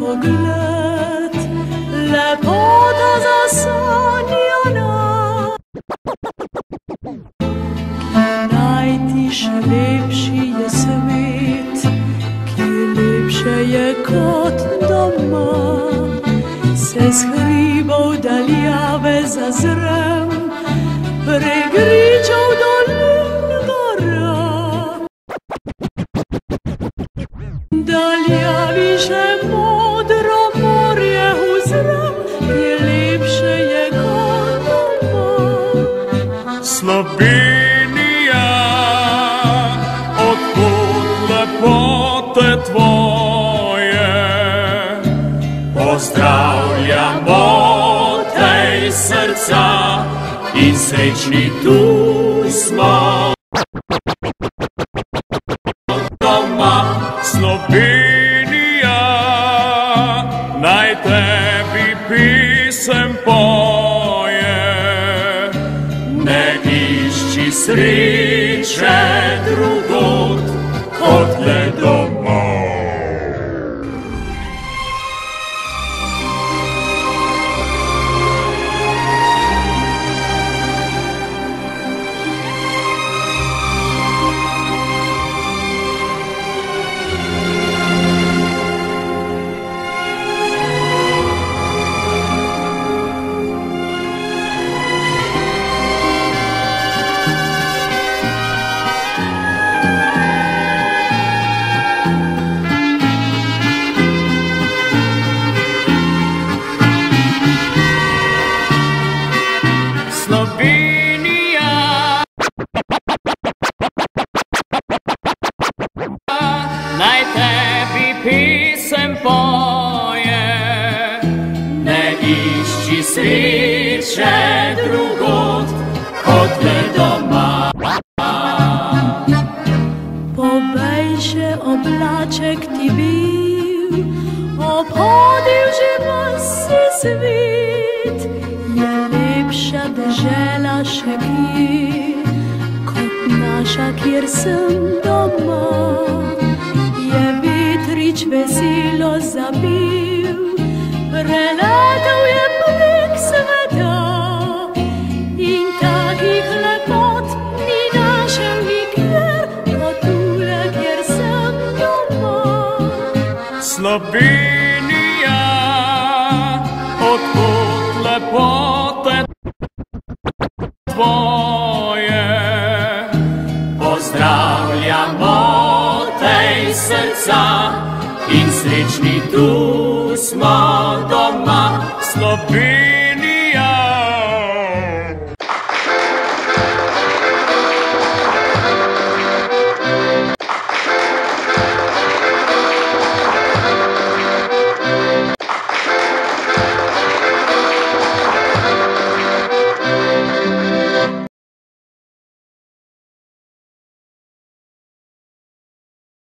pogled, lepota zasanjana, ki najtiše lepši je svet, ki lepše je kot doma. Se s hribov daljave zazrem, prek gričev dolin gora. Daljavi še modro morje uzrem, ki lepše je kot doma. Slovenija, odkud lepote tvoje, pozdravljamo tej srca in srečni tu smo. Doma Slovenija, naj tebi pisem poje, ne išči sreče drugod kot le doma. Slovenija, naj tebi pisem poje, ne išči sreče drugod kot le doma. Povej še oblaček ti bil, obhodil že vsi svet, je lepša dežela še kje, kot naša, kjer sem doma. Je vetrič veselo zabil, preletel je prek sveta, in takih lepot ni našel nikjer, kot tule, kjer sem doma. Slovenija, odkud lepote tvoje, pozdravljamo tej srca in srečni tu smo doma. Slovenija.